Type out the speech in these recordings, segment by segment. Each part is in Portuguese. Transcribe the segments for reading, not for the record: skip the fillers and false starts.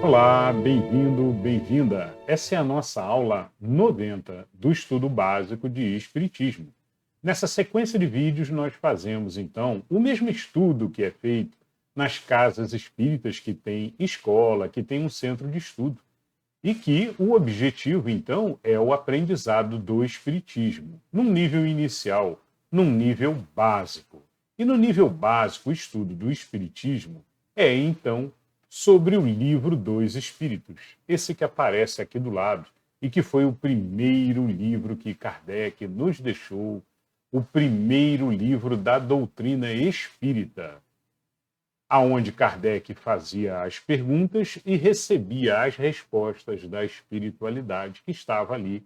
Olá, bem-vindo, bem-vinda. Essa é a nossa aula 90 do estudo básico de Espiritismo. Nessa sequência de vídeos, nós fazemos, então, o mesmo estudo que é feito nas casas espíritas que têm escola, que tem um centro de estudo. E que o objetivo, então, é o aprendizado do Espiritismo, num nível inicial, num nível básico. E no nível básico, o estudo do Espiritismo é, então, sobre o livro dos Espíritos, esse que aparece aqui do lado, e que foi o primeiro livro que Kardec nos deixou, o primeiro livro da doutrina espírita, aonde Kardec fazia as perguntas e recebia as respostas da espiritualidade que estava ali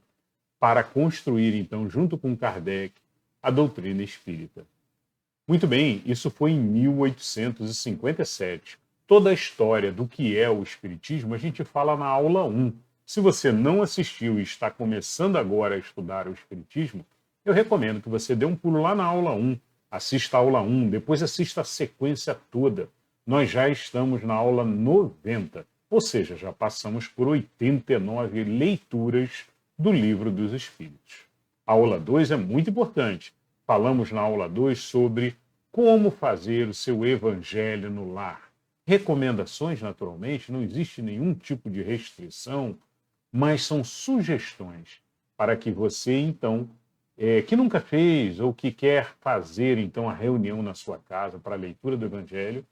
para construir, então, junto com Kardec, a doutrina espírita. Muito bem, isso foi em 1857. Toda a história do que é o Espiritismo a gente fala na aula 1. Se você não assistiu e está começando agora a estudar o Espiritismo, eu recomendo que você dê um pulo lá na aula 1, assista a aula 1, depois assista a sequência toda. Nós já estamos na aula 90, ou seja, já passamos por 89 leituras do Livro dos Espíritos. A aula 2 é muito importante. Falamos na aula 2 sobre como fazer o seu evangelho no lar. Recomendações, naturalmente, não existe nenhum tipo de restrição, mas são sugestões para que você, então, que nunca fez ou que quer fazer, então, a reunião na sua casa para a leitura do evangelho,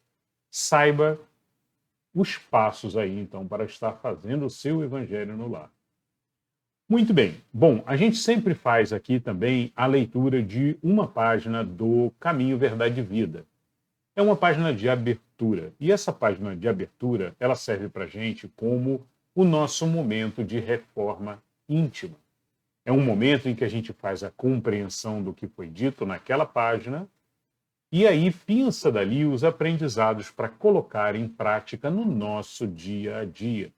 saiba os passos aí, então, para estar fazendo o seu evangelho no lar. Muito bem. Bom, a gente sempre faz aqui também a leitura de uma página do Caminho, Verdade e Vida. É uma página de abertura. E essa página de abertura, ela serve para a gente como o nosso momento de reforma íntima. É um momento em que a gente faz a compreensão do que foi dito naquela página e aí pensa dali os aprendizados para colocar em prática no nosso dia a dia.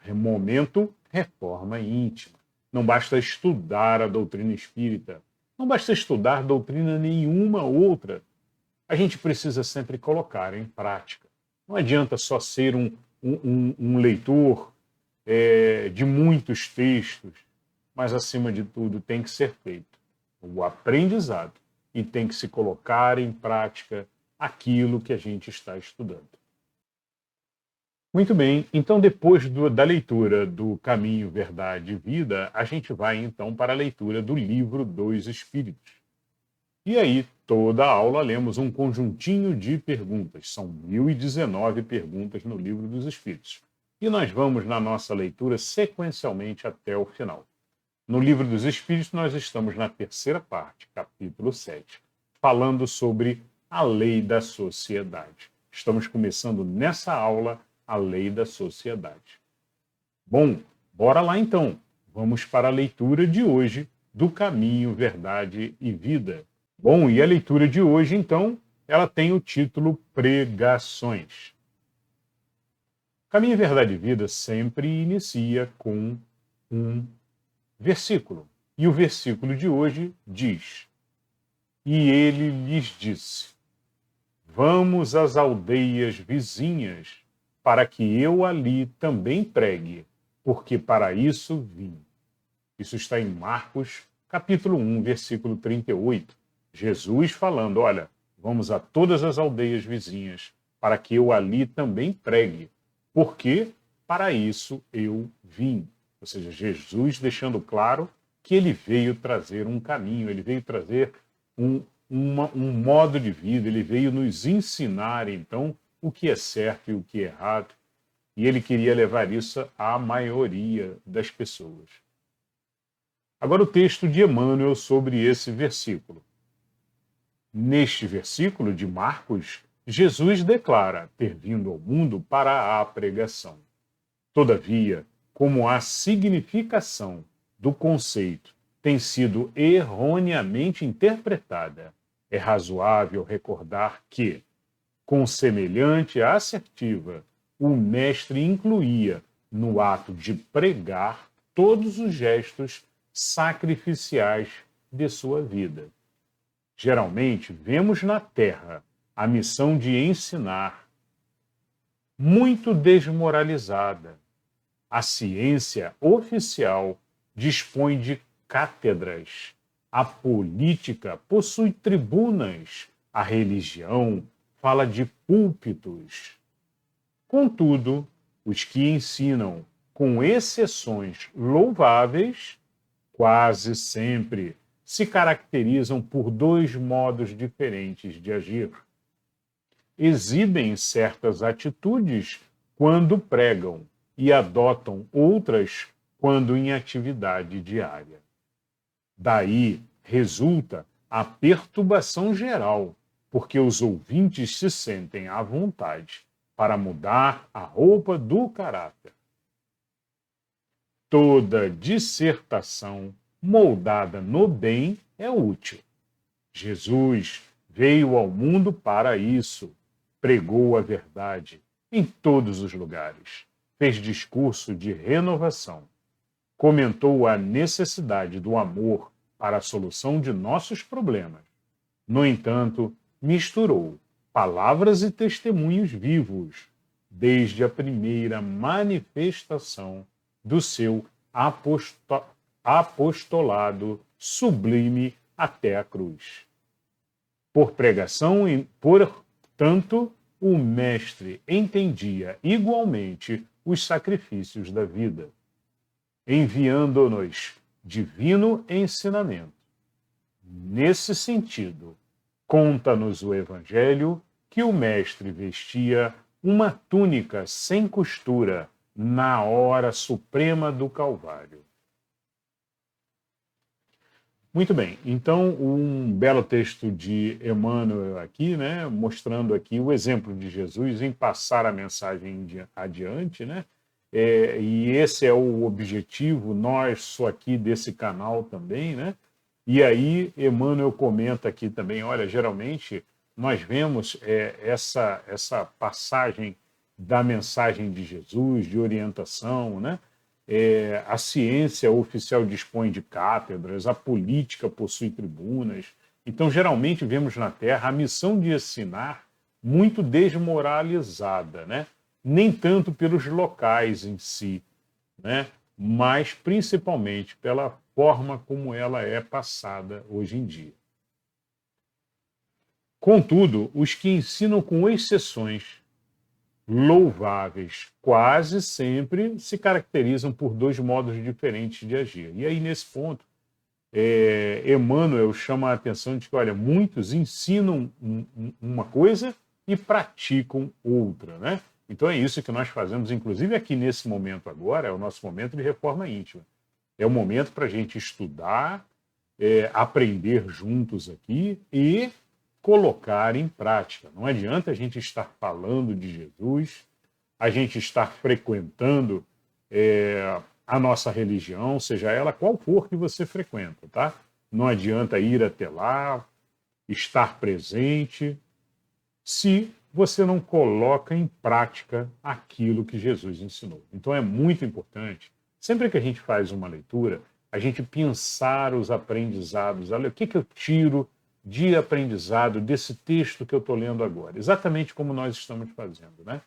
Momento reforma íntima. Não basta estudar a doutrina espírita, não basta estudar doutrina nenhuma outra. A gente precisa sempre colocar em prática. Não adianta só ser um leitor de muitos textos, mas, acima de tudo, tem que ser feito o aprendizado e tem que se colocar em prática aquilo que a gente está estudando. Muito bem, então depois da leitura do Caminho, Verdade e Vida, a gente vai então para a leitura do Livro dos Espíritos. E aí, toda a aula lemos um conjuntinho de perguntas. São 1019 perguntas no Livro dos Espíritos. E nós vamos na nossa leitura sequencialmente até o final. No Livro dos Espíritos, nós estamos na terceira parte, capítulo 7, falando sobre a lei da sociedade. Estamos começando nessa aula a lei da sociedade. Bom, bora lá então. Vamos para a leitura de hoje do Caminho, Verdade e Vida. Bom, e a leitura de hoje, então, ela tem o título Pregações. Caminho, Verdade e Vida sempre inicia com um versículo. E o versículo de hoje diz: E ele lhes disse: Vamos às aldeias vizinhas, para que eu ali também pregue, porque para isso vim. Isso está em Marcos, capítulo 1, versículo 38. Jesus falando, olha, vamos a todas as aldeias vizinhas, para que eu ali também pregue, porque para isso eu vim. Ou seja, Jesus deixando claro que ele veio trazer um caminho, ele veio trazer um modo de vida, ele veio nos ensinar, então, o que é certo e o que é errado, e ele queria levar isso à maioria das pessoas. Agora o texto de Emmanuel sobre esse versículo. Neste versículo de Marcos, Jesus declara ter vindo ao mundo para a pregação. Todavia, como a significação do conceito tem sido erroneamente interpretada, é razoável recordar que, com semelhante assertiva, o mestre incluía no ato de pregar todos os gestos sacrificiais de sua vida. Geralmente, vemos na Terra a missão de ensinar, muito desmoralizada. A ciência oficial dispõe de cátedras. A política possui tribunas. A religião fala de púlpitos. Contudo, os que ensinam, com exceções louváveis, quase sempre se caracterizam por dois modos diferentes de agir. Exibem certas atitudes quando pregam e adotam outras quando em atividade diária. Daí resulta a perturbação geral, porque os ouvintes se sentem à vontade para mudar a roupa do caráter. Toda dissertação moldada no bem é útil. Jesus veio ao mundo para isso, pregou a verdade em todos os lugares, fez discurso de renovação, comentou a necessidade do amor para a solução de nossos problemas. No entanto, misturou palavras e testemunhos vivos, desde a primeira manifestação do seu apostolado sublime até a cruz. Por pregação e, portanto, o Mestre entendia igualmente os sacrifícios da vida, enviando-nos divino ensinamento. Nesse sentido, conta-nos o Evangelho que o Mestre vestia uma túnica sem costura na hora suprema do Calvário. Muito bem, então um belo texto de Emmanuel aqui, né, mostrando aqui o exemplo de Jesus em passar a mensagem adiante, né? E esse é o objetivo nosso aqui desse canal também, né? E aí Emmanuel comenta aqui também, olha, geralmente nós vemos essa passagem da mensagem de Jesus, de orientação, né? A ciência oficial dispõe de cátedras, a política possui tribunas. Então, geralmente, vemos na Terra a missão de ensinar muito desmoralizada, né? Nem tanto pelos locais em si, né? Mas principalmente pela forma como ela é passada hoje em dia. Contudo, os que ensinam com exceções louváveis quase sempre se caracterizam por dois modos diferentes de agir. E aí, nesse ponto, Emmanuel chama a atenção de que, olha, muitos ensinam uma coisa e praticam outra, né? Então é isso que nós fazemos, inclusive aqui nesse momento agora, é o nosso momento de reforma íntima. É o momento para a gente estudar, aprender juntos aqui e colocar em prática. Não adianta a gente estar falando de Jesus, a gente estar frequentando a nossa religião, seja ela qual for que você frequenta, tá? Não adianta ir até lá, estar presente, se você não coloca em prática aquilo que Jesus ensinou. Então é muito importante, sempre que a gente faz uma leitura, a gente pensar os aprendizados. Olha, o que eu tiro de aprendizado desse texto que eu estou lendo agora? Exatamente como nós estamos fazendo, né?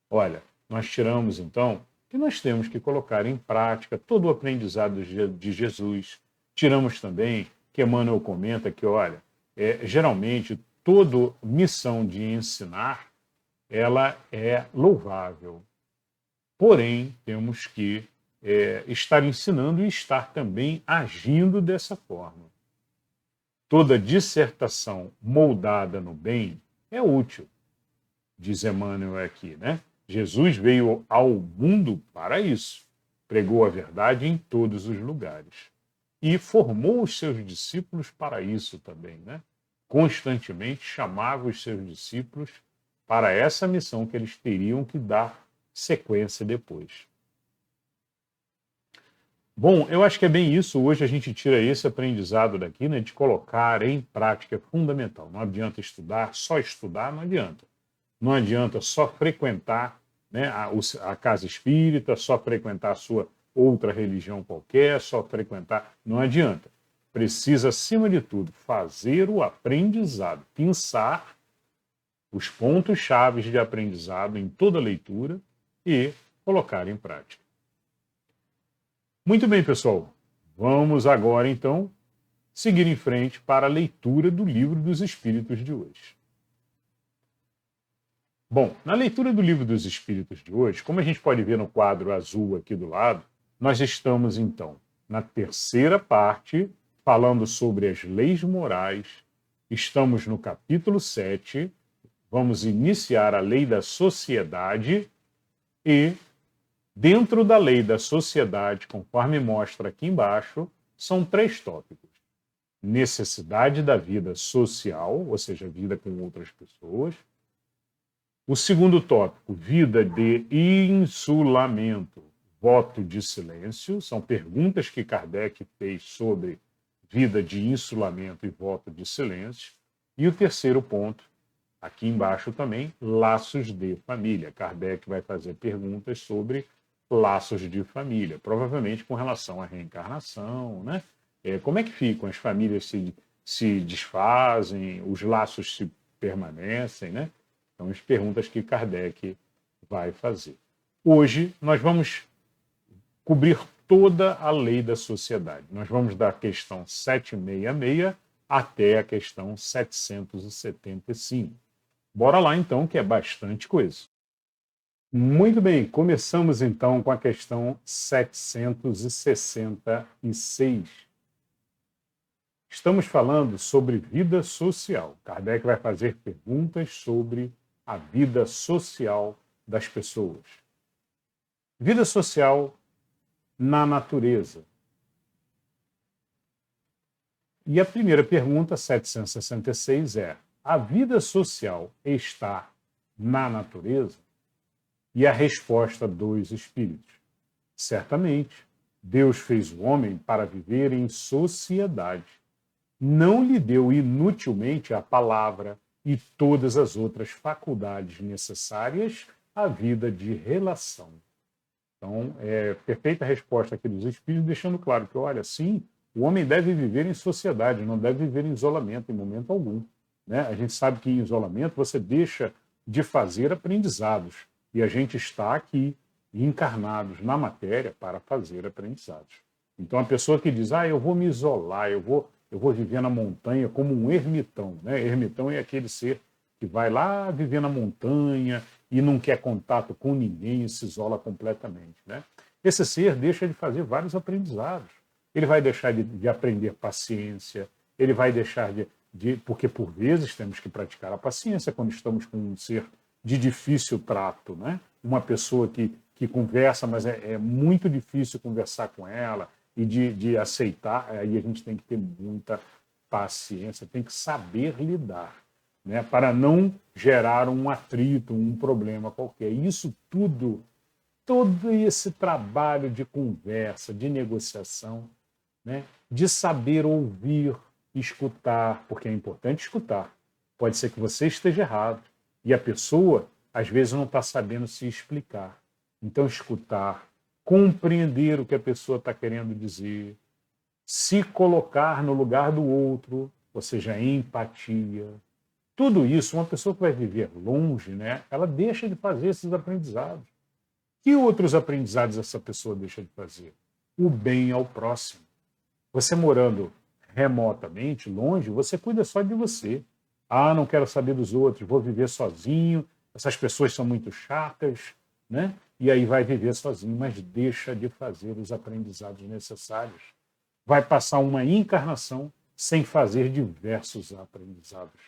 Olha, nós tiramos, então, que nós temos que colocar em prática todo o aprendizado de Jesus. Tiramos também que Emmanuel comenta que, olha, geralmente, toda missão de ensinar, ela é louvável. Porém, temos que estar ensinando e estar também agindo dessa forma. Toda dissertação moldada no bem é útil, diz Emmanuel aqui, né? Jesus veio ao mundo para isso, pregou a verdade em todos os lugares e formou os seus discípulos para isso também, né? Constantemente chamava os seus discípulos para essa missão que eles teriam que dar sequência depois. Bom, eu acho que é bem isso. Hoje a gente tira esse aprendizado daqui, né, de colocar em prática, é fundamental. Não adianta estudar não adianta. Não adianta só frequentar, né, a casa espírita, só frequentar a sua outra religião qualquer, só frequentar. Não adianta. Precisa, acima de tudo, fazer o aprendizado, pensar os pontos chaves de aprendizado em toda leitura e colocar em prática. Muito bem, pessoal. Vamos agora, então, seguir em frente para a leitura do Livro dos Espíritos de hoje. Bom, na leitura do Livro dos Espíritos de hoje, como a gente pode ver no quadro azul aqui do lado, nós estamos, então, na terceira parte, falando sobre as leis morais. Estamos no capítulo 7, vamos iniciar a lei da sociedade e, dentro da lei da sociedade, conforme mostra aqui embaixo, são 3 tópicos. Necessidade da vida social, ou seja, vida com outras pessoas. O segundo tópico, vida de insulamento, voto de silêncio. São perguntas que Kardec fez sobre vida de insulamento e voto de silêncio. E o terceiro ponto, aqui embaixo também, laços de família. Kardec vai fazer perguntas sobre laços de família, provavelmente com relação à reencarnação, né? Como é que ficam? As famílias se desfazem, os laços se permanecem, né? São as perguntas que Kardec vai fazer. Hoje nós vamos cobrir toda a lei da sociedade. Nós vamos da questão 766 até a questão 775. Bora lá então, que é bastante coisa. Muito bem, começamos então com a questão 766. Estamos falando sobre vida social. Kardec vai fazer perguntas sobre a vida social das pessoas. Vida social na natureza. E a primeira pergunta, 766, é: a vida social está na natureza? E a resposta dos espíritos: certamente, Deus fez o homem para viver em sociedade. Não lhe deu inutilmente a palavra e todas as outras faculdades necessárias à vida de relação. Então, perfeita resposta aqui dos espíritos, deixando claro que, olha, sim, o homem deve viver em sociedade, não deve viver em isolamento em momento algum, né? A gente sabe que em isolamento você deixa de fazer aprendizados, e a gente está aqui encarnados na matéria para fazer aprendizados. Então, a pessoa que diz, eu vou me isolar, eu vou viver na montanha como um ermitão, né? Ermitão é aquele ser que vai lá viver na montanha e não quer contato com ninguém e se isola completamente, né? Esse ser deixa de fazer vários aprendizados. Ele vai deixar de aprender paciência, ele vai deixar porque por vezes temos que praticar a paciência quando estamos com um ser de difícil trato, né? Uma pessoa que conversa, mas é muito difícil conversar com ela e de aceitar, aí a gente tem que ter muita paciência, tem que saber lidar, né? Para não gerar um atrito, um problema qualquer. Isso tudo, todo esse trabalho de conversa, de negociação, né? De saber ouvir, escutar, porque é importante escutar. Pode ser que você esteja errado e a pessoa, às vezes, não está sabendo se explicar. Então, escutar, compreender o que a pessoa está querendo dizer, se colocar no lugar do outro, ou seja, empatia. Tudo isso, uma pessoa que vai viver longe, né, ela deixa de fazer esses aprendizados. Que outros aprendizados essa pessoa deixa de fazer? O bem ao próximo. Você morando remotamente, longe, você cuida só de você. Não quero saber dos outros, vou viver sozinho, essas pessoas são muito chatas, né? E aí vai viver sozinho, mas deixa de fazer os aprendizados necessários. Vai passar uma encarnação sem fazer diversos aprendizados.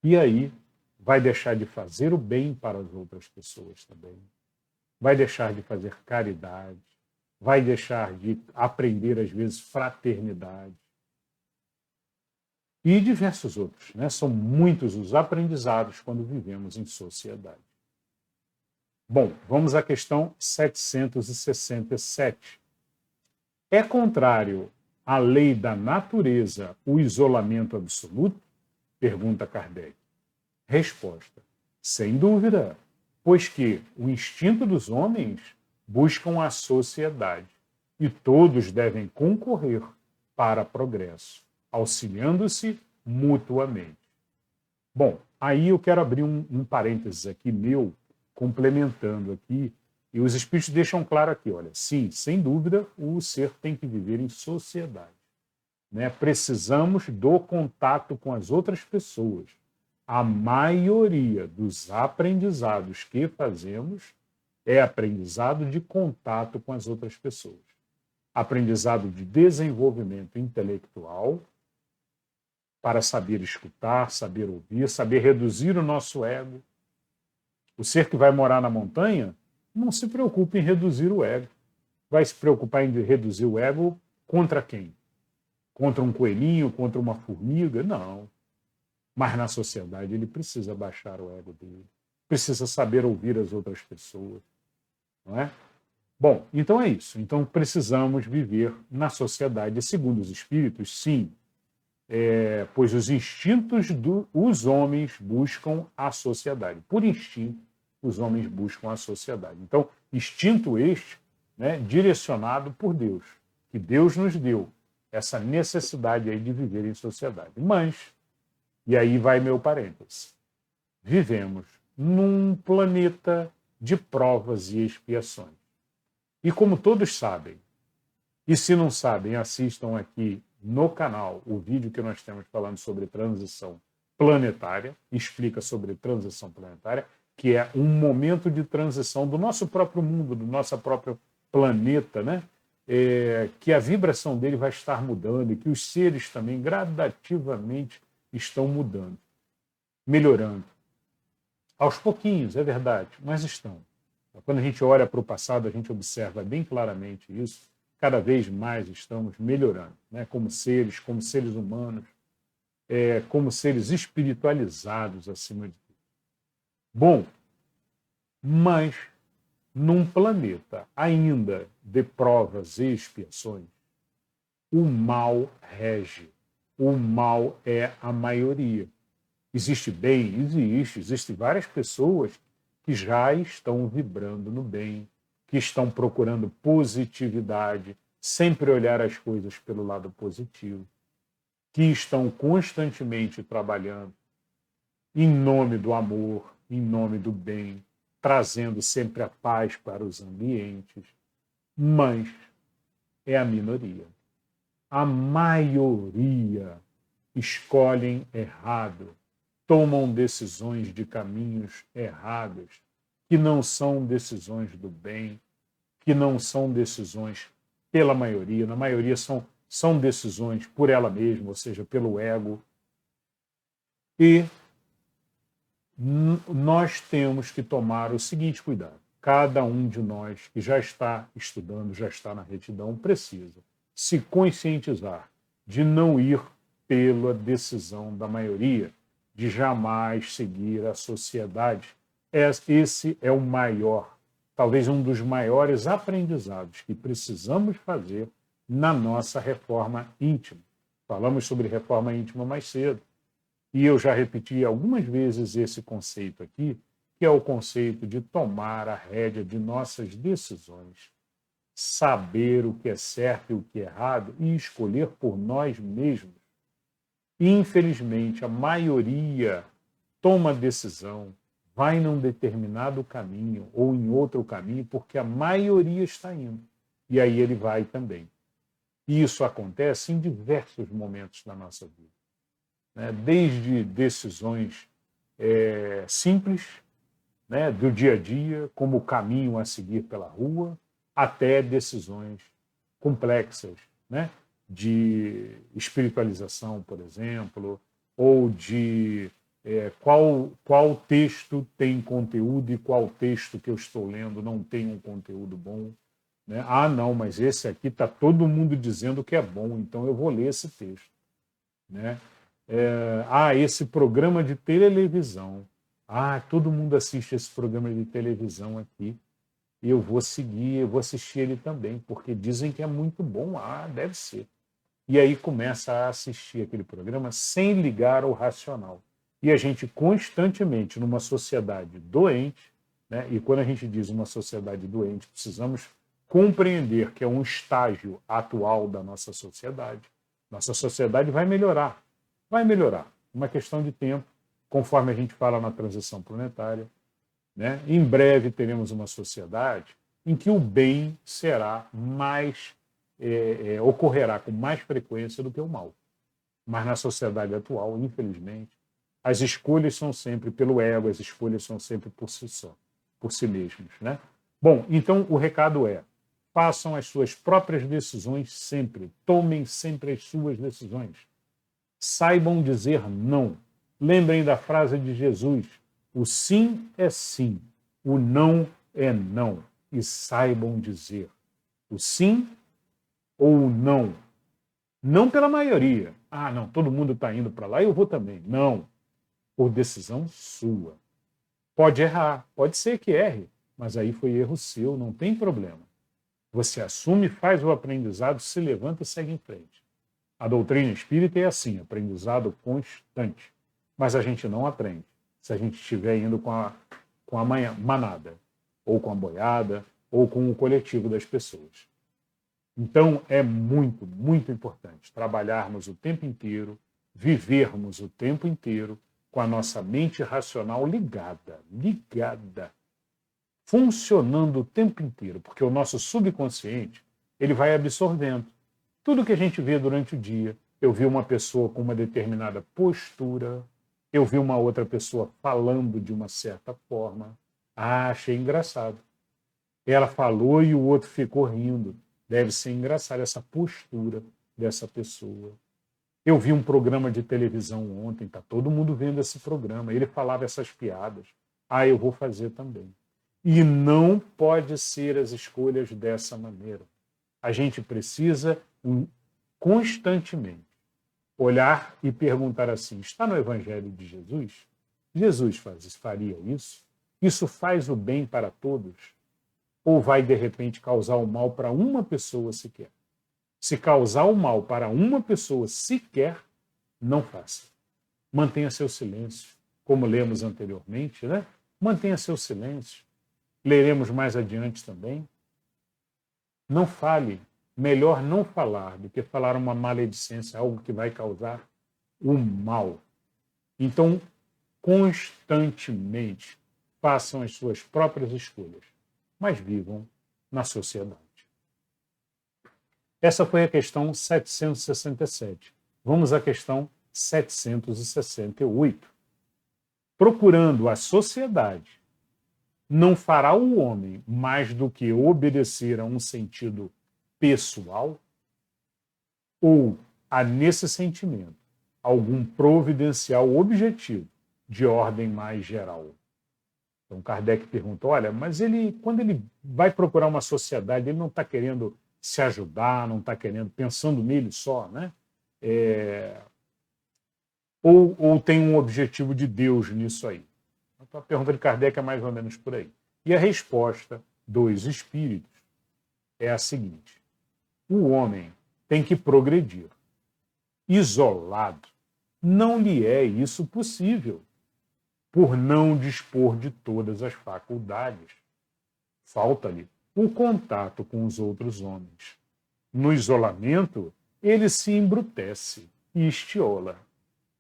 E aí vai deixar de fazer o bem para as outras pessoas também. Vai deixar de fazer caridade, vai deixar de aprender, às vezes, fraternidade. E diversos outros, né? São muitos os aprendizados quando vivemos em sociedade. Bom, vamos à questão 767. É contrário à lei da natureza o isolamento absoluto? Pergunta Kardec. Resposta: sem dúvida, pois que o instinto dos homens buscam a sociedade e todos devem concorrer para progresso, auxiliando-se mutuamente. Bom, aí eu quero abrir um parênteses aqui meu, complementando aqui, e os espíritos deixam claro aqui, olha, sim, sem dúvida, o ser tem que viver em sociedade. Né? Precisamos do contato com as outras pessoas. A maioria dos aprendizados que fazemos é aprendizado de contato com as outras pessoas. Aprendizado de desenvolvimento intelectual, para saber escutar, saber ouvir, saber reduzir o nosso ego. O ser que vai morar na montanha não se preocupa em reduzir o ego. Vai se preocupar em reduzir o ego contra quem? Contra um coelhinho, contra uma formiga? Não. Mas na sociedade ele precisa baixar o ego dele. Precisa saber ouvir as outras pessoas. Não é? Bom, então é isso. Então precisamos viver na sociedade. Segundo os espíritos, sim. Pois os instintos dos homens buscam a sociedade. Por instinto, os homens buscam a sociedade. Então, instinto este, né, direcionado por Deus, que Deus nos deu essa necessidade aí de viver em sociedade. Mas, e aí vai meu parêntese, vivemos num planeta de provas e expiações. E como todos sabem, e se não sabem, assistam aqui no canal o vídeo que nós temos falando sobre transição planetária, explica sobre transição planetária, que é um momento de transição do nosso próprio mundo, do nosso próprio planeta, né? Que a vibração dele vai estar mudando e que os seres também gradativamente estão mudando, melhorando. Aos pouquinhos, é verdade, mas estão. Quando a gente olha para o passado, a gente observa bem claramente isso. Cada vez mais estamos melhorando, né? Como seres humanos, como seres espiritualizados acima de tudo. Bom, mas num planeta ainda de provas e expiações, o mal rege. O mal é a maioria. Existe bem? Existe. Existem várias pessoas que já estão vibrando no bem, que estão procurando positividade, sempre olhar as coisas pelo lado positivo, que estão constantemente trabalhando em nome do amor, em nome do bem, trazendo sempre a paz para os ambientes, mas é a minoria. A maioria escolhem errado, tomam decisões de caminhos errados, que não são decisões do bem, que não são decisões pela maioria, na maioria são decisões por ela mesma, ou seja, pelo ego. E nós temos que tomar o seguinte cuidado. Cada um de nós que já está estudando, já está na retidão, precisa se conscientizar de não ir pela decisão da maioria, de jamais seguir a sociedade. Esse é o maior, talvez um dos maiores aprendizados que precisamos fazer na nossa reforma íntima. Falamos sobre reforma íntima mais cedo. E eu já repeti algumas vezes esse conceito aqui, que é o conceito de tomar a rédea de nossas decisões, saber o que é certo e o que é errado e escolher por nós mesmos. Infelizmente, a maioria toma decisão, vai num determinado caminho ou em outro caminho, porque a maioria está indo. E aí ele vai também. E isso acontece em diversos momentos da nossa vida. Desde decisões simples, né, do dia a dia, como o caminho a seguir pela rua, até decisões complexas, né, de espiritualização, por exemplo, ou de qual texto tem conteúdo e qual texto que eu estou lendo não tem um conteúdo bom. Né? Ah, não, mas esse aqui está todo mundo dizendo que é bom, então eu vou ler esse texto. Né? Esse programa de televisão. Todo mundo assiste esse programa de televisão aqui. E eu vou seguir, eu vou assistir ele também, porque dizem que é muito bom. Deve ser. E aí começa a assistir aquele programa sem ligar ao racional. E a gente constantemente, numa sociedade doente, né? E quando a gente diz uma sociedade doente, precisamos compreender que é um estágio atual da nossa sociedade. Nossa sociedade vai melhorar. Vai melhorar. Uma questão de tempo. conforme a gente fala na transição planetária, né? Em breve teremos uma sociedade em que o bem será mais, ocorrerá com mais frequência do que o mal. Mas na sociedade atual, infelizmente, as escolhas são sempre pelo ego, as escolhas são sempre por si só, por si mesmos, né? Bom, então o recado é: façam as suas próprias decisões sempre, tomem sempre as suas decisões. Saibam dizer não. Lembrem da frase de Jesus: o sim é sim, o não é não. E saibam dizer o sim ou o não. Não pela maioria. Ah, não, todo mundo está indo para lá, eu vou também. Não. Por decisão sua. Pode errar, pode ser que erre, mas aí foi erro seu, não tem problema. Você assume, faz o aprendizado, se levanta e segue em frente. A doutrina espírita é assim, aprendizado constante. Mas a gente não aprende se a gente estiver indo com a manada, ou com a boiada, ou com o coletivo das pessoas. Então, é muito, muito importante trabalharmos o tempo inteiro, vivermos o tempo inteiro com a nossa mente racional ligada, funcionando o tempo inteiro, porque o nosso subconsciente, ele vai absorvendo tudo que a gente vê durante o dia. Eu vi uma pessoa com uma determinada postura, eu vi uma outra pessoa falando de uma certa forma. Ah, achei engraçado. Ela falou e o outro ficou rindo. Deve ser engraçado essa postura dessa pessoa. Eu vi um programa de televisão ontem, está todo mundo vendo esse programa. Ele falava essas piadas. Ah, eu vou fazer também. E não pode ser as escolhas dessa maneira. A gente precisa constantemente olhar e perguntar assim: está no Evangelho de Jesus? Jesus faria isso? Isso faz o bem para todos? Ou vai, de repente, causar o mal para uma pessoa sequer? Se causar o mal para uma pessoa sequer, não faça. Mantenha seu silêncio, como lemos anteriormente, né? Mantenha seu silêncio. Leremos mais adiante também. Não fale. Melhor não falar do que falar uma maledicência, algo que vai causar o mal. Então, constantemente, façam as suas próprias escolhas, mas vivam na sociedade. Essa foi a questão 767. Vamos à questão 768. Procurando a sociedade, não fará o homem mais do que obedecer a um sentido pessoal? Ou a nesse sentimento algum providencial objetivo de ordem mais geral? Então Kardec perguntou: olha, mas quando ele vai procurar uma sociedade, ele não está querendo se ajudar, não está querendo, pensando nele só, né? Ou tem um objetivo de Deus nisso aí? Então a pergunta de Kardec é mais ou menos por aí. E a resposta dos espíritos é a seguinte: o homem tem que progredir. Isolado, não lhe é isso possível, por não dispor de todas as faculdades. Falta-lhe o contato com os outros homens. No isolamento, ele se embrutece e estiola.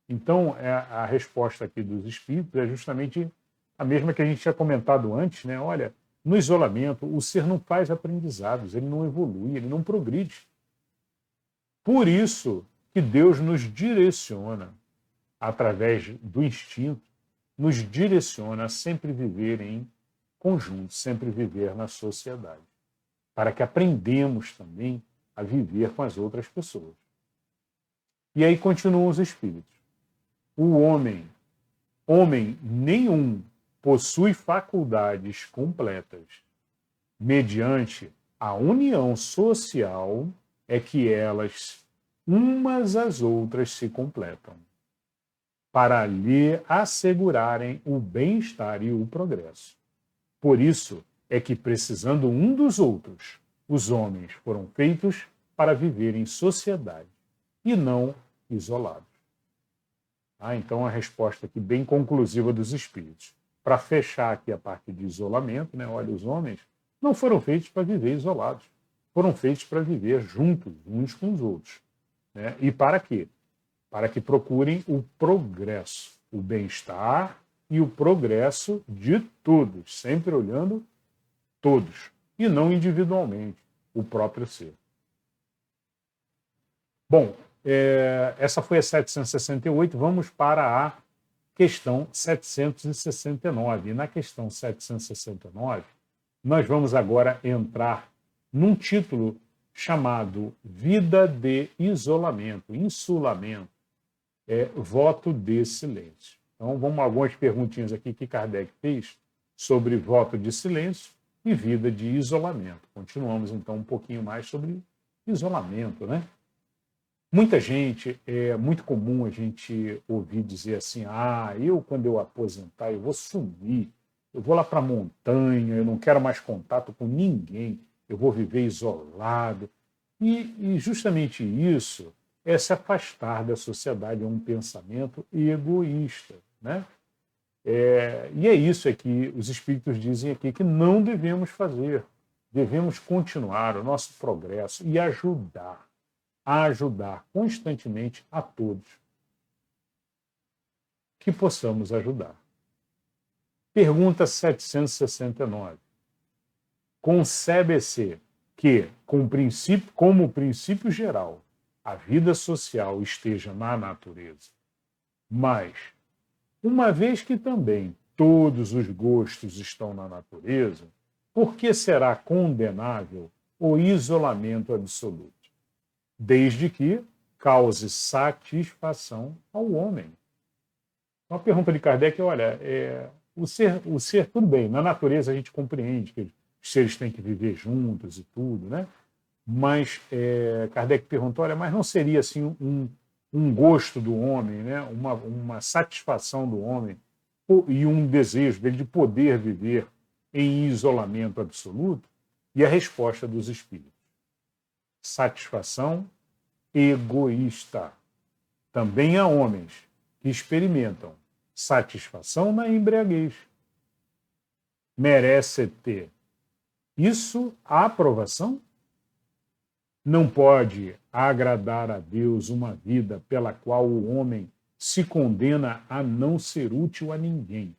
Então, a resposta aqui dos espíritos é justamente a mesma que a gente tinha comentado antes, né? Olha, no isolamento, o ser não faz aprendizados, ele não evolui, ele não progride. Por isso que Deus nos direciona, através do instinto, nos direciona a sempre viver em conjunto, sempre viver na sociedade, para que aprendamos também a viver com as outras pessoas. E aí continuam os espíritos. O homem nenhum possui faculdades completas. Mediante a união social é que elas, umas às outras, se completam, para lhe assegurarem o bem-estar e o progresso. Por isso é que, precisando um dos outros, os homens foram feitos para viver em sociedade e não isolados. Então, a resposta aqui bem conclusiva dos espíritos. Para fechar aqui a parte de isolamento, né? Olha, os homens não foram feitos para viver isolados. Foram feitos para viver juntos, uns com os outros. Né? E para quê? Para que procurem o progresso. o bem-estar e o progresso de todos, sempre olhando todos, e não individualmente, o próprio ser. Bom, essa foi a 768, vamos para a questão 769. E na questão 769, nós vamos agora entrar num título chamado Vida de Isolamento, Insulamento, voto de silêncio. Então, vamos a algumas perguntinhas aqui que Kardec fez sobre voto de silêncio e vida de isolamento. Continuamos, então, um pouquinho mais sobre isolamento, né? Muita gente, é muito comum a gente ouvir dizer assim, quando eu aposentar, eu vou sumir, eu vou lá para a montanha, eu não quero mais contato com ninguém, eu vou viver isolado. E justamente isso é se afastar da sociedade, é um pensamento egoísta, né? E é isso que os espíritos dizem aqui que não devemos fazer. Devemos continuar o nosso progresso e ajudar constantemente a todos que possamos ajudar. Pergunta 769. Concebe-se que, como princípio geral, a vida social esteja na natureza, mas, uma vez que também todos os gostos estão na natureza, por que será condenável o isolamento absoluto? Desde que cause satisfação ao homem. Uma pergunta de Kardec, olha, o ser, tudo bem, na natureza a gente compreende que os seres têm que viver juntos e tudo, né? Mas Kardec perguntou, olha, mas não seria assim um gosto do homem, né? uma satisfação do homem e um desejo dele de poder viver em isolamento absoluto? E a resposta dos espíritos: satisfação egoísta. Também há homens que experimentam satisfação na embriaguez. Merece ter isso a aprovação? Não pode agradar a Deus uma vida pela qual o homem se condena a não ser útil a ninguém.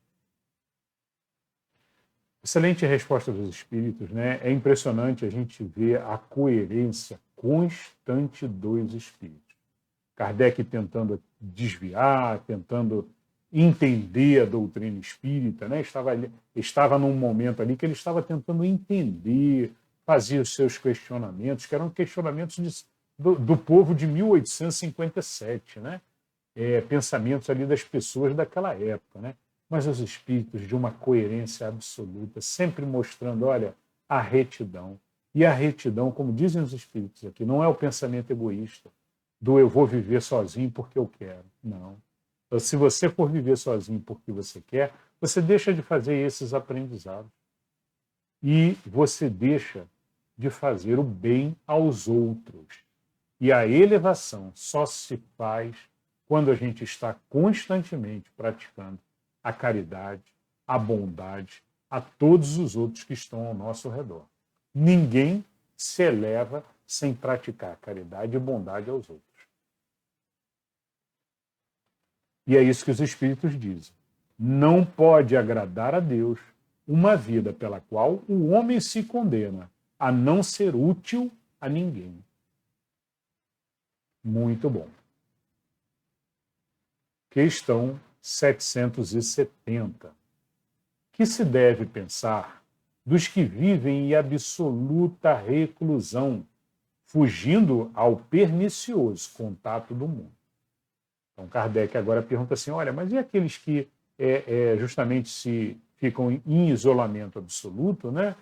Excelente resposta dos espíritos, né? É impressionante a gente ver a coerência constante dos espíritos. Kardec tentando desviar, tentando entender a doutrina espírita, né? Estava num momento ali que ele estava tentando entender, fazia os seus questionamentos, que eram questionamentos do povo de 1857, né? Pensamentos ali das pessoas daquela época, né? Mas os espíritos de uma coerência absoluta, sempre mostrando, olha, a retidão. E a retidão, como dizem os espíritos aqui, não é o pensamento egoísta do eu vou viver sozinho porque eu quero. Não. Se você for viver sozinho porque você quer, você deixa de fazer esses aprendizados. E você deixa de fazer o bem aos outros. E a elevação só se faz quando a gente está constantemente praticando a caridade, a bondade a todos os outros que estão ao nosso redor. Ninguém se eleva sem praticar caridade e bondade aos outros. E é isso que os espíritos dizem. Não pode agradar a Deus uma vida pela qual o homem se condena a não ser útil a ninguém. Muito bom. Questão 770. Que se deve pensar dos que vivem em absoluta reclusão, fugindo ao pernicioso contato do mundo? Então, Kardec agora pergunta assim, olha, mas e aqueles que justamente se ficam em isolamento absoluto, né?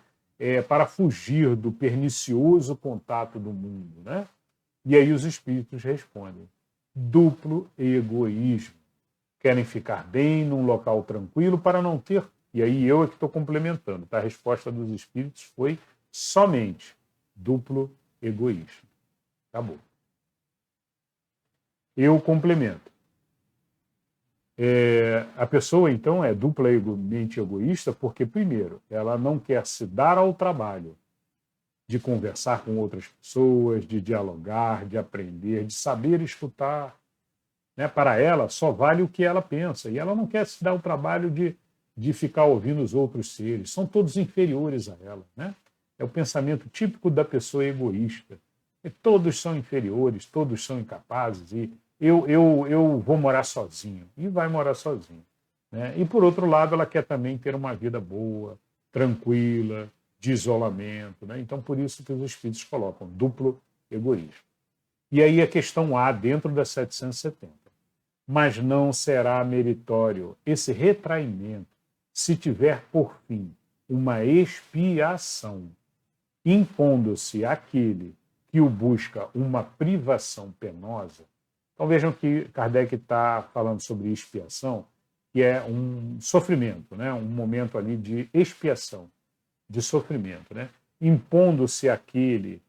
Para fugir do pernicioso contato do mundo, né? E aí os espíritos respondem: duplo egoísmo. Querem ficar bem num local tranquilo para não ter... E aí eu é que estou complementando, tá? A resposta dos espíritos foi somente duplo egoísmo. Acabou. Eu complemento. A pessoa, então, é duplamente egoísta porque, primeiro, ela não quer se dar ao trabalho de conversar com outras pessoas, de dialogar, de aprender, de saber escutar. né? Para ela, só vale o que ela pensa. E ela não quer se dar o trabalho de ficar ouvindo os outros seres. São todos inferiores a ela, né? É o pensamento típico da pessoa egoísta. E todos são inferiores, todos são incapazes, e eu vou morar sozinho. E vai morar sozinho. Né? E, por outro lado, ela quer também ter uma vida boa, tranquila, de isolamento. Né? Então, por isso que os espíritos colocam duplo egoísmo. E aí a questão A, dentro da 770. Mas não será meritório esse retraimento se tiver por fim uma expiação, impondo-se àquele que o busca uma privação penosa. Então vejam que Kardec está falando sobre expiação, que é um sofrimento, né? Um momento ali de expiação, de sofrimento, né? Impondo-se àquele,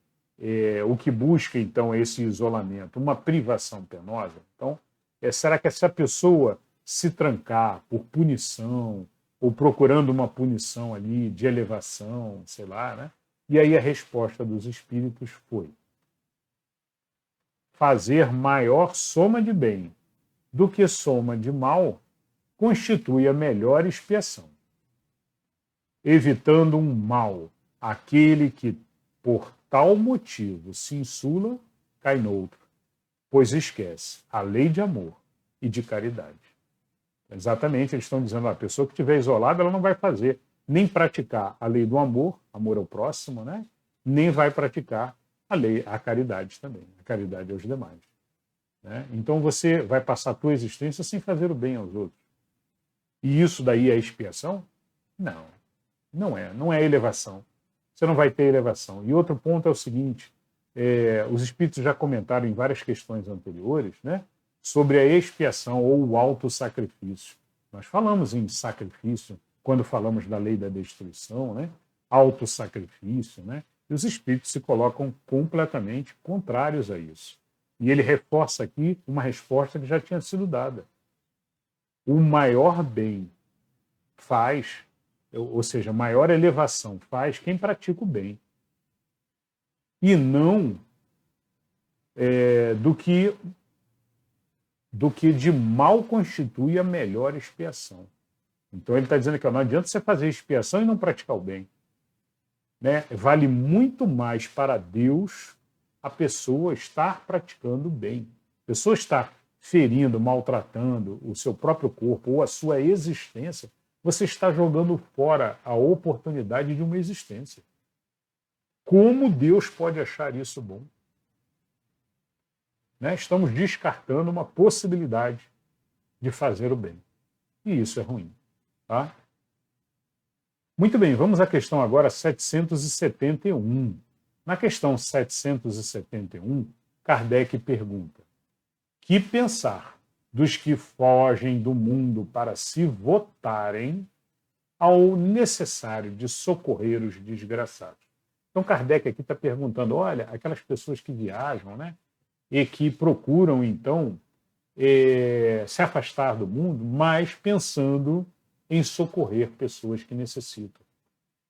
o que busca então esse isolamento, uma privação penosa. Então, será que essa pessoa se trancar por punição, ou procurando uma punição ali de elevação, sei lá, né? E aí a resposta dos espíritos foi: fazer maior soma de bem do que soma de mal constitui a melhor expiação, evitando um mal aquele que, por tal motivo, se insula, cai noutro, pois esquece a lei de amor e de caridade. Exatamente, eles estão dizendo, a pessoa que estiver isolada, ela não vai fazer, nem praticar a lei do amor, amor ao próximo, né? Nem vai praticar a caridade também, a caridade aos demais. Né? Então você vai passar a tua existência sem fazer o bem aos outros. E isso daí é expiação? Não, não é elevação. Você não vai ter elevação. E outro ponto é o seguinte, os espíritos já comentaram em várias questões anteriores, né, sobre a expiação ou o autossacrifício. Nós falamos em sacrifício quando falamos da lei da destruição, né, autossacrifício, né, e os espíritos se colocam completamente contrários a isso. E ele reforça aqui uma resposta que já tinha sido dada. O maior bem faz, ou seja, maior elevação faz quem pratica o bem. E não do que de mal constitui a melhor expiação. Então ele está dizendo que não adianta você fazer expiação e não praticar o bem. Né? Vale muito mais para Deus a pessoa estar praticando o bem. A pessoa estar ferindo, maltratando o seu próprio corpo ou a sua existência, você está jogando fora a oportunidade de uma existência. Como Deus pode achar isso bom? Né? Estamos descartando uma possibilidade de fazer o bem. E isso é ruim. Tá? Muito bem, vamos à questão agora 771. Na questão 771, Kardec pergunta: que pensar dos que fogem do mundo para se votarem ao necessário de socorrer os desgraçados? Então Kardec aqui está perguntando, olha, aquelas pessoas que viajam, né, e que procuram, então, se afastar do mundo, mas pensando em socorrer pessoas que necessitam.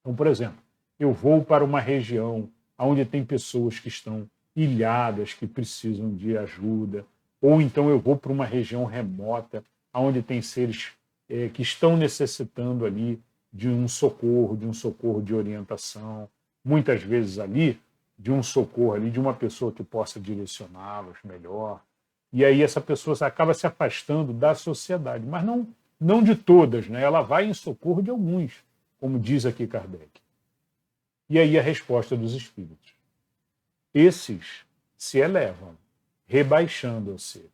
Então, por exemplo, eu vou para uma região onde tem pessoas que estão ilhadas, que precisam de ajuda, ou então eu vou para uma região remota, onde tem seres que estão necessitando ali de um socorro de orientação, muitas vezes ali de um socorro ali de uma pessoa que possa direcioná-los melhor. E aí essa pessoa acaba se afastando da sociedade, mas não de todas, né? Ela vai em socorro de alguns, como diz aqui Kardec. E aí a resposta dos espíritos: esses se elevam, rebaixando-se.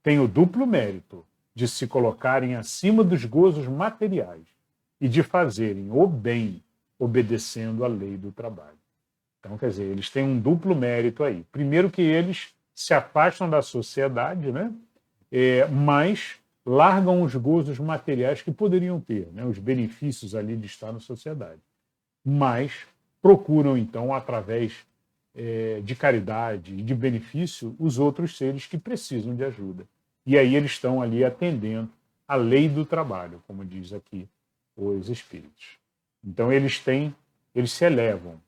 Têm o duplo mérito de se colocarem acima dos gozos materiais e de fazerem o bem obedecendo à lei do trabalho. Então, quer dizer, eles têm um duplo mérito aí. Primeiro que eles se afastam da sociedade, né? Mas largam os gozos materiais que poderiam ter, né? Os benefícios ali de estar na sociedade. Mas procuram, então, através de caridade e de benefício, os outros seres que precisam de ajuda. E aí eles estão ali atendendo à lei do trabalho, como diz aqui os espíritos. Então eles se elevam,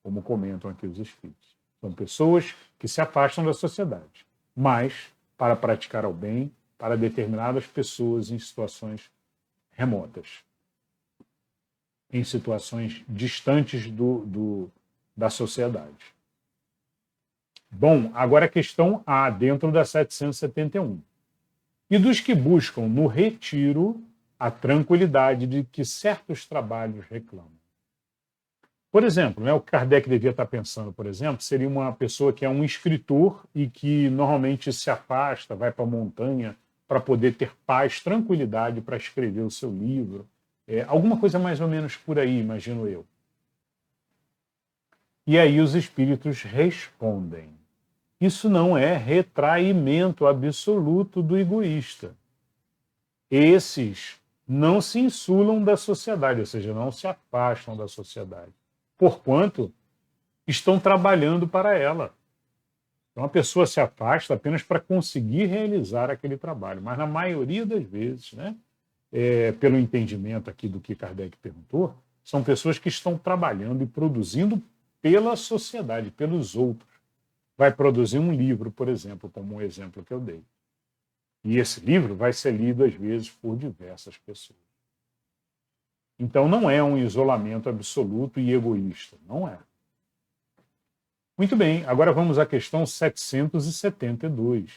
como comentam aqui os espíritos. São pessoas que se afastam da sociedade, mas para praticar o bem para determinadas pessoas em situações remotas, em situações distantes da sociedade. Bom, agora a questão A, dentro da 771. E dos que buscam no retiro a tranquilidade de que certos trabalhos reclamam. Por exemplo, né, o que Kardec devia estar pensando, por exemplo, seria uma pessoa que é um escritor e que normalmente se afasta, vai para a montanha para poder ter paz, tranquilidade para escrever o seu livro. Alguma coisa mais ou menos por aí, imagino eu. E aí os espíritos respondem. Isso não é retraimento absoluto do egoísta. Esses não se insulam da sociedade, ou seja, não se afastam da sociedade, porquanto estão trabalhando para ela. Então a pessoa se afasta apenas para conseguir realizar aquele trabalho, mas na maioria das vezes, né, pelo entendimento aqui do que Kardec perguntou, são pessoas que estão trabalhando e produzindo pela sociedade, pelos outros. Vai produzir um livro, por exemplo, como um exemplo que eu dei. E esse livro vai ser lido, às vezes, por diversas pessoas. Então, não é um isolamento absoluto e egoísta. Não é. Muito bem, agora vamos à questão 772.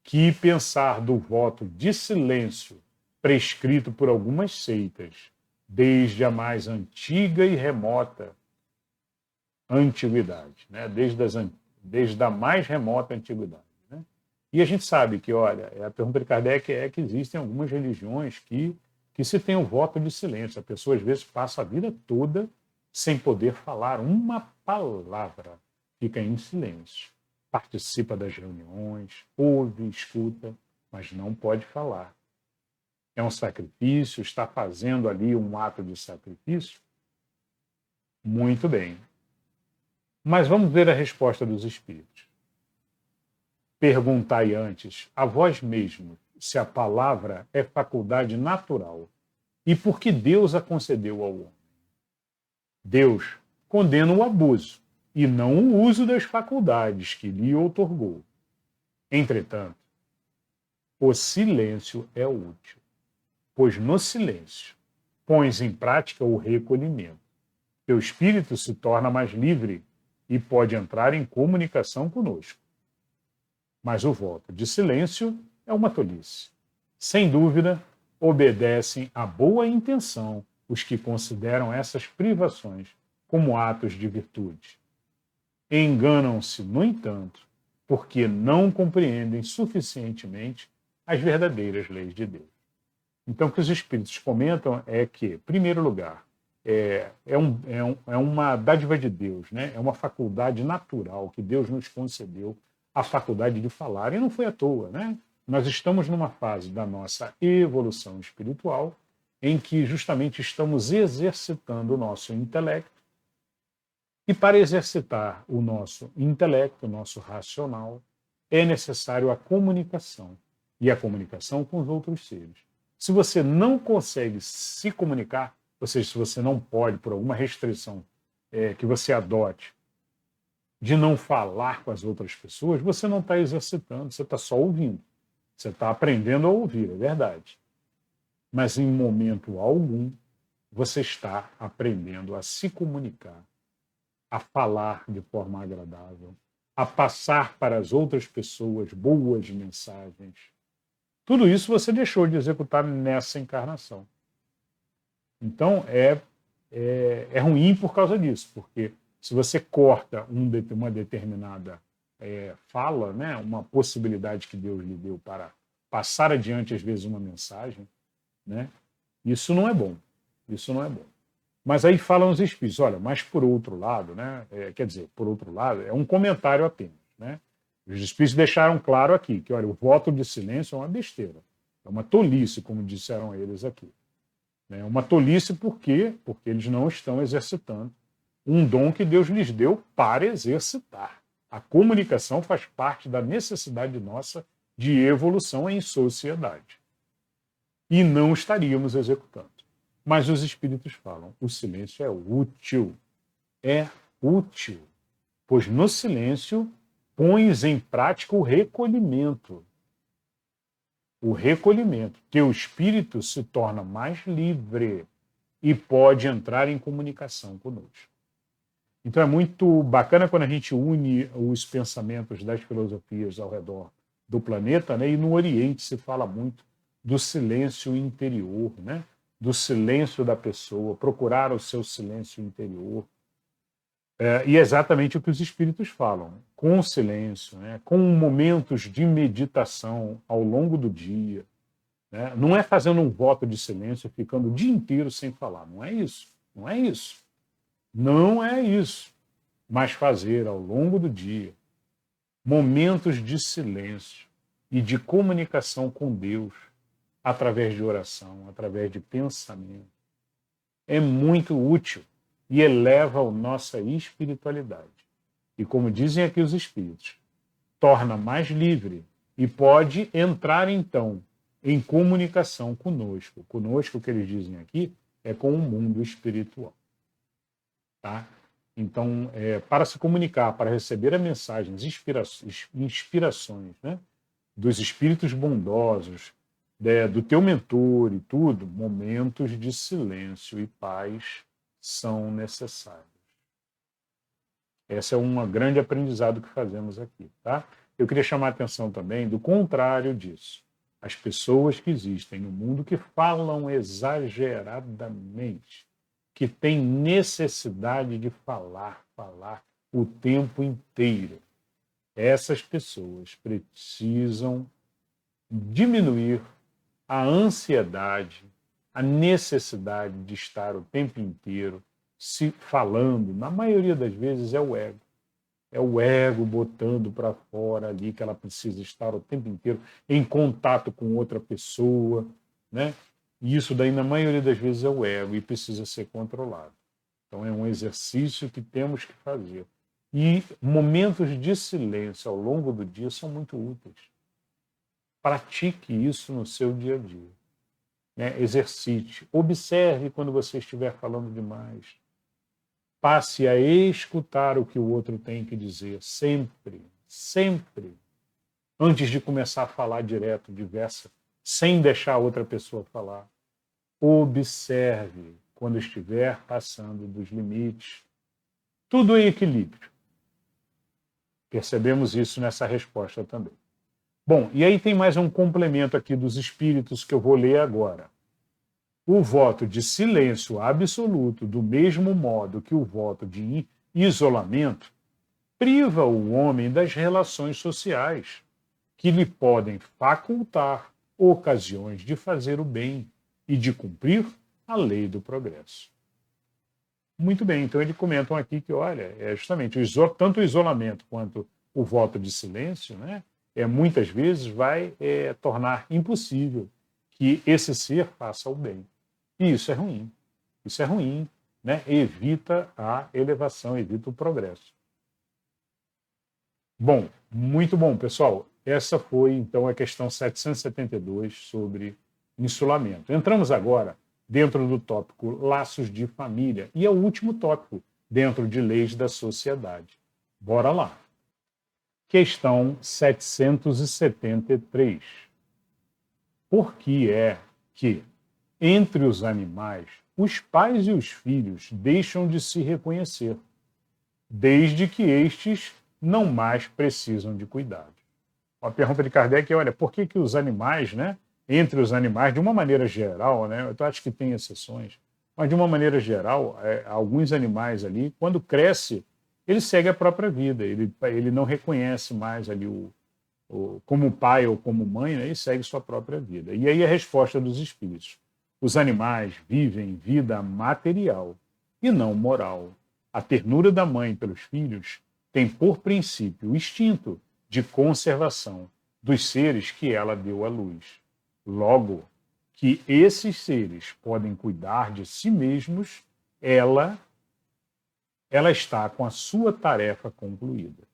Que pensar do voto de silêncio prescrito por algumas seitas, desde a mais antiga e remota antiguidade, né? Desde a mais remota antiguidade. Né? E a gente sabe que, olha, a pergunta de Kardec é que existem algumas religiões que se tem o voto de silêncio. A pessoa, às vezes, passa a vida toda sem poder falar uma palavra. Fica em silêncio. Participa das reuniões, ouve, escuta, mas não pode falar. É um sacrifício, está fazendo ali um ato de sacrifício? Muito bem. Mas vamos ver a resposta dos espíritos. Perguntai antes a vós mesmos se a palavra é faculdade natural e por que Deus a concedeu ao homem. Deus condena o abuso e não o uso das faculdades que lhe outorgou. Entretanto, o silêncio é útil, pois no silêncio pões em prática o recolhimento. Teu espírito se torna mais livre e pode entrar em comunicação conosco. Mas o voto de silêncio é uma tolice. Sem dúvida, obedecem à boa intenção os que consideram essas privações como atos de virtude. Enganam-se, no entanto, porque não compreendem suficientemente as verdadeiras leis de Deus. Então, o que os espíritos comentam é que, em primeiro lugar, é uma dádiva de Deus, né? É uma faculdade natural que Deus nos concedeu, a faculdade de falar. E não foi à toa, né? Nós estamos numa fase da nossa evolução espiritual em que justamente estamos exercitando o nosso intelecto. E para exercitar o nosso intelecto, o nosso racional, é necessário a comunicação. E a comunicação com os outros seres. Se você não consegue se comunicar, ou seja, se você não pode, por alguma restrição que você adote, de não falar com as outras pessoas, você não está exercitando, você está só ouvindo. Você está aprendendo a ouvir, é verdade. Mas em momento algum, você está aprendendo a se comunicar, a falar de forma agradável, a passar para as outras pessoas boas mensagens. Tudo isso você deixou de executar nessa encarnação. Então, é ruim por causa disso, porque se você corta uma determinada fala, né, uma possibilidade que Deus lhe deu para passar adiante, às vezes, uma mensagem, né, isso não é bom. Isso não é bom. Mas aí falam os espíritos, olha, mas por outro lado, né, quer dizer, por outro lado, é um comentário apenas, né? Os espíritos deixaram claro aqui que, olha, o voto de silêncio é uma besteira, é uma tolice, como disseram eles aqui. É uma tolice por quê? Porque eles não estão exercitando um dom que Deus lhes deu para exercitar. A comunicação faz parte da necessidade nossa de evolução em sociedade. E não estaríamos executando. Mas os espíritos falam, o silêncio é útil, pois no silêncio pões em prática o recolhimento. O recolhimento. Teu espírito se torna mais livre e pode entrar em comunicação conosco. Então é muito bacana quando a gente une os pensamentos das filosofias ao redor do planeta, né? E no Oriente se fala muito do silêncio interior, né? Do silêncio da pessoa, procurar o seu silêncio interior. E é exatamente o que os espíritos falam, com o silêncio, né? Com momentos de meditação ao longo do dia, né? Não é fazendo um voto de silêncio, ficando o dia inteiro sem falar, não é isso, não é isso. Não é isso, mas fazer ao longo do dia momentos de silêncio e de comunicação com Deus através de oração, através de pensamento. É muito útil e eleva a nossa espiritualidade. E como dizem aqui os espíritos, torna mais livre e pode entrar então em comunicação conosco. Conosco, o que eles dizem aqui, é com o mundo espiritual. Tá? Então, para se comunicar, para receber as mensagens, inspirações, né, dos espíritos bondosos, do teu mentor e tudo, momentos de silêncio e paz são necessários. Esse é um grande aprendizado que fazemos aqui. Tá? Eu queria chamar a atenção também do contrário disso. As pessoas que existem no mundo que falam exageradamente, que têm necessidade de falar o tempo inteiro. Essas pessoas precisam diminuir a ansiedade, a necessidade de estar o tempo inteiro se falando. Na maioria das vezes é o ego. É o ego botando para fora ali que ela precisa estar o tempo inteiro em contato com outra pessoa, né? E isso daí, na maioria das vezes, é o ego e precisa ser controlado. Então, é um exercício que temos que fazer. E momentos de silêncio ao longo do dia são muito úteis. Pratique isso no seu dia a dia. Né? Exercite. Observe quando você estiver falando demais. Passe a escutar o que o outro tem que dizer. Sempre, sempre. Antes de começar a falar direto, diversa, sem deixar a outra pessoa falar. Observe quando estiver passando dos limites. Tudo em equilíbrio. Percebemos isso nessa resposta também. Bom, e aí tem mais um complemento aqui dos espíritos que eu vou ler agora. O voto de silêncio absoluto, do mesmo modo que o voto de isolamento, priva o homem das relações sociais, que lhe podem facultar ocasiões de fazer o bem e de cumprir a lei do progresso. Muito bem, então eles comentam aqui que, olha, justamente tanto o isolamento quanto o voto de silêncio, né, muitas vezes vai tornar impossível que esse ser faça o bem. E isso é ruim. Isso é ruim, né? Evita a elevação, evita o progresso. Bom, muito bom, pessoal. Essa foi, então, a questão 772 sobre insulamento. Entramos agora dentro do tópico laços de família, e é o último tópico dentro de leis da sociedade. Bora lá. Questão 773. Por que é que, entre os animais, os pais e os filhos deixam de se reconhecer, desde que estes não mais precisam de cuidado? A pergunta de Kardec é, olha, por que os animais, né, entre os animais, de uma maneira geral, né, eu acho que tem exceções, mas de uma maneira geral, alguns animais ali, quando cresce, ele segue a própria vida, ele não reconhece mais ali como pai ou como mãe, né, ele segue sua própria vida. E aí a resposta dos espíritos. Os animais vivem vida material e não moral. A ternura da mãe pelos filhos tem por princípio o instinto de conservação dos seres que ela deu à luz. Logo, que esses seres podem cuidar de si mesmos, ela está com a sua tarefa concluída.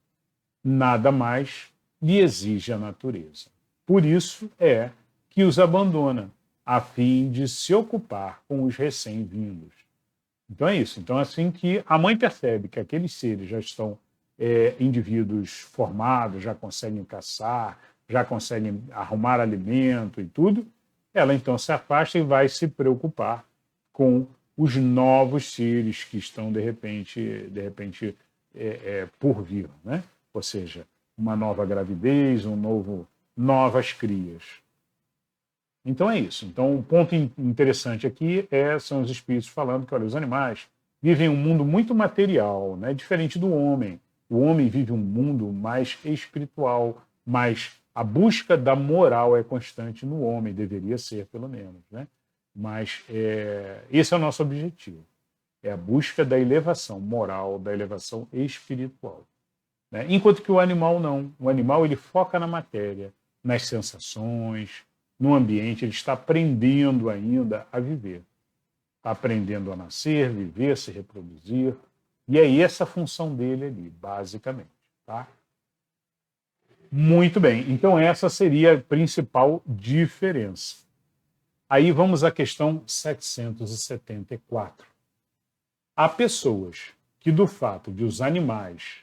Nada mais lhe exige a natureza. Por isso é que os abandona, a fim de se ocupar com os recém-vindos. Então é isso. Então, assim que a mãe percebe que aqueles seres já estão indivíduos formados, já conseguem caçar, já conseguem arrumar alimento e tudo, ela então se afasta e vai se preocupar com os novos seres que estão, de repente por vir, né? Ou seja, uma nova gravidez, novas crias. Então é isso. Então, um ponto interessante aqui são os espíritos falando que, olha, os animais vivem um mundo muito material, né? Diferente do homem. O homem vive um mundo mais espiritual, mas a busca da moral é constante no homem, deveria ser, pelo menos, né? Mas esse é o nosso objetivo. É a busca da elevação moral, da elevação espiritual. Né? Enquanto que o animal não. O animal ele foca na matéria, nas sensações, no ambiente, ele está aprendendo ainda a viver. Está aprendendo a nascer, viver, se reproduzir. E é essa a função dele ali, basicamente. Tá? Muito bem. Então essa seria a principal diferença. Aí vamos à questão 774. Há pessoas que, do fato de os animais,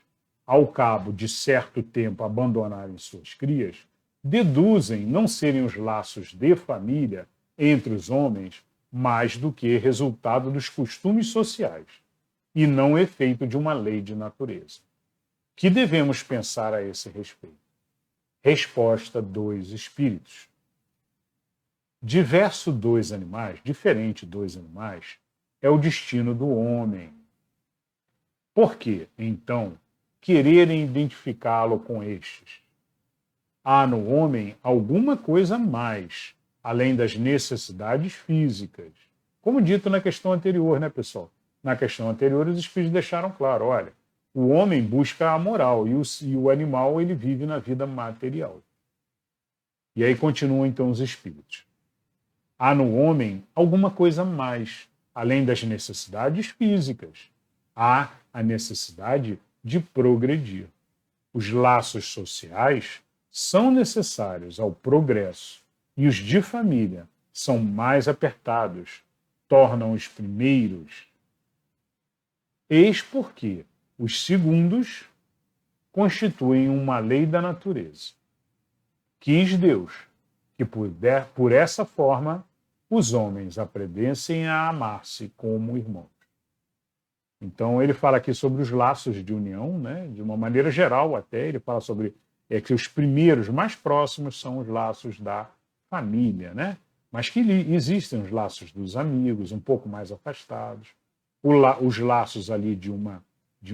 ao cabo de certo tempo, abandonarem suas crias, deduzem não serem os laços de família entre os homens mais do que resultado dos costumes sociais e não efeito de uma lei de natureza. Que devemos pensar a esse respeito? Resposta dos espíritos. Diferente dos animais, é o destino do homem. Por que, então, quererem identificá-lo com estes? Há no homem alguma coisa mais, além das necessidades físicas. Como dito na questão anterior, né, pessoal? Na questão anterior, os espíritos deixaram claro, olha, o homem busca a moral e o animal ele vive na vida material. E aí continuam então os espíritos. Há no homem alguma coisa mais, além das necessidades físicas. Há a necessidade de progredir. Os laços sociais são necessários ao progresso e os de família são mais apertados, tornam os primeiros. Eis porque os segundos constituem uma lei da natureza. Quis Deus que por essa forma os homens aprendessem a amar-se como irmãos. Então ele fala aqui sobre os laços de união, né? De uma maneira geral até, ele fala sobre que os primeiros mais próximos são os laços da família, né? Mas que existem os laços dos amigos, um pouco mais afastados, os laços ali de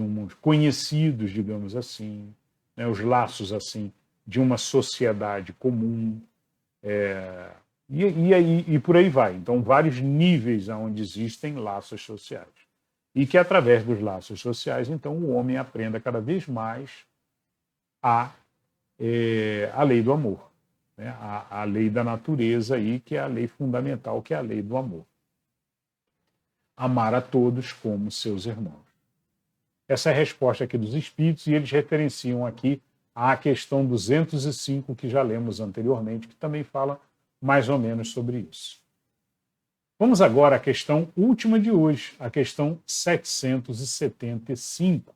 uns conhecidos, digamos assim, né? Os laços assim de uma sociedade comum, e por aí vai. Então, vários níveis onde existem laços sociais. E que, através dos laços sociais, então, o homem aprenda cada vez mais a lei do amor. Né? A lei da natureza, aí, que é a lei fundamental, que é a lei do amor. Amar a todos como seus irmãos. Essa é a resposta aqui dos espíritos, e eles referenciam aqui a questão 205, que já lemos anteriormente, que também fala mais ou menos sobre isso. Vamos agora à questão última de hoje, a questão 775.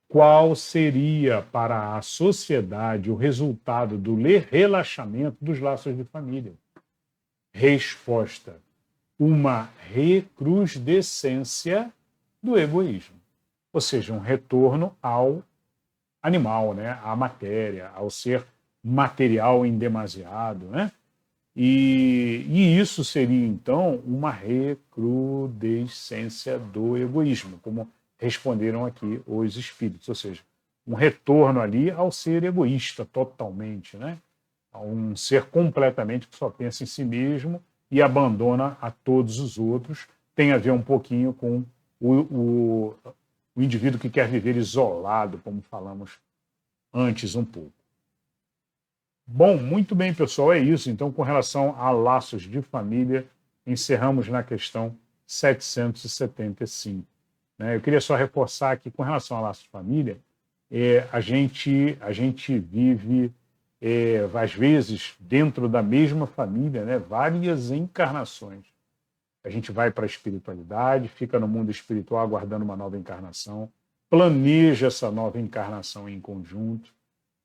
Qual seria para a sociedade o resultado do relaxamento dos laços de família? Resposta: uma recrudescência do egoísmo. Ou seja, um retorno ao animal, né? À matéria, ao ser material em demasiado, né? E isso seria, então, uma recrudescência do egoísmo, como responderam aqui os espíritos, ou seja, um retorno ali ao ser egoísta totalmente, né? A um ser completamente que só pensa em si mesmo e abandona a todos os outros. Tem a ver um pouquinho com o indivíduo que quer viver isolado, como falamos antes um pouco. Bom, muito bem, pessoal, é isso. Então, com relação a laços de família, encerramos na questão 775. Eu queria só reforçar que, com relação a laços de família, a gente vive, às vezes, dentro da mesma família, né, várias encarnações. A gente vai para a espiritualidade, fica no mundo espiritual aguardando uma nova encarnação, planeja essa nova encarnação em conjunto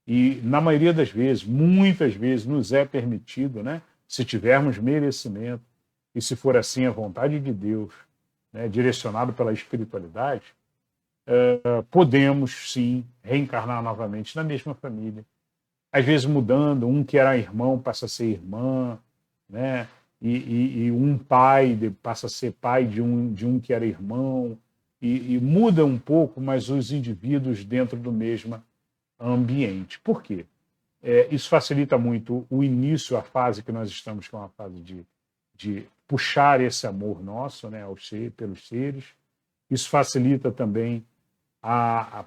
e, na maioria das vezes, muitas vezes, nos é permitido, né, se tivermos merecimento e se for assim a vontade de Deus, né, direcionado pela espiritualidade, podemos sim reencarnar novamente na mesma família. Às vezes mudando, um que era irmão passa a ser irmã, né? E um pai passa a ser pai de um que era irmão, e muda um pouco, mas os indivíduos dentro do mesmo ambiente. Por quê? Isso facilita muito o início, a fase que nós estamos, que é uma fase de puxar esse amor nosso, né, pelos seres. Isso facilita também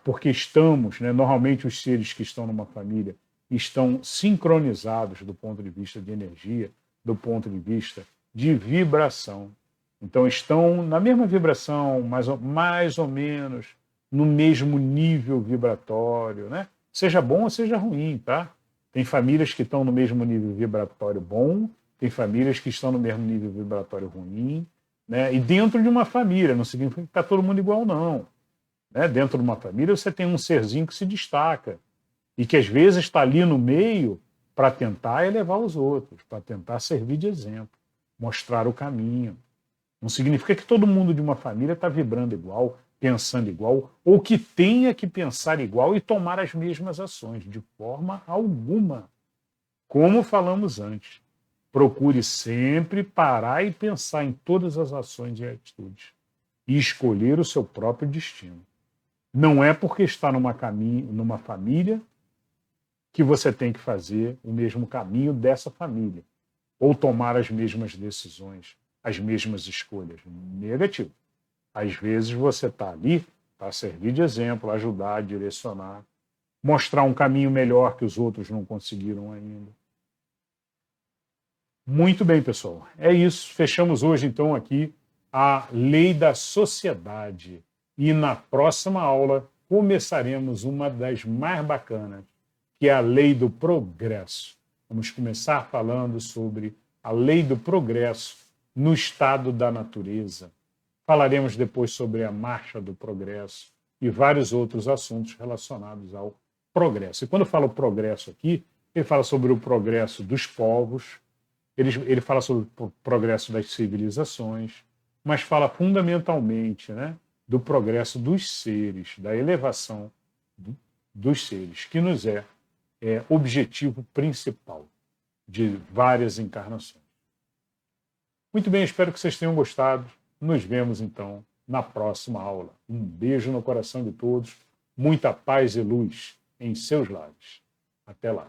porque estamos, né, normalmente os seres que estão numa família estão sincronizados do ponto de vista de energia, do ponto de vista de vibração. Então estão na mesma vibração, mais ou menos no mesmo nível vibratório, né? Seja bom ou seja ruim, tá? Tem famílias que estão no mesmo nível vibratório bom, tem famílias que estão no mesmo nível vibratório ruim, né? E dentro de uma família, não significa que está todo mundo igual, não. Né? Dentro de uma família você tem um serzinho que se destaca e que às vezes está ali no meio para tentar elevar os outros, para tentar servir de exemplo, mostrar o caminho. Não significa que todo mundo de uma família está vibrando igual, pensando igual, ou que tenha que pensar igual e tomar as mesmas ações, de forma alguma. Como falamos antes, procure sempre parar e pensar em todas as ações e atitudes e escolher o seu próprio destino. Não é porque está numa família que você tem que fazer o mesmo caminho dessa família, ou tomar as mesmas decisões, as mesmas escolhas. Negativo. Às vezes você está ali para servir de exemplo, ajudar, direcionar, mostrar um caminho melhor que os outros não conseguiram ainda. Muito bem, pessoal. É isso. Fechamos hoje, então, aqui a lei da sociedade. E na próxima aula começaremos uma das mais bacanas, que é a lei do progresso. Vamos começar falando sobre a lei do progresso no estado da natureza. Falaremos depois sobre a marcha do progresso e vários outros assuntos relacionados ao progresso. E quando eu falo progresso aqui, ele fala sobre o progresso dos povos, ele fala sobre o progresso das civilizações, mas fala fundamentalmente, né, do progresso dos seres, da elevação dos seres, que nos é objetivo principal de várias encarnações. Muito bem, espero que vocês tenham gostado. Nos vemos, então, na próxima aula. Um beijo no coração de todos, muita paz e luz em seus lares. Até lá.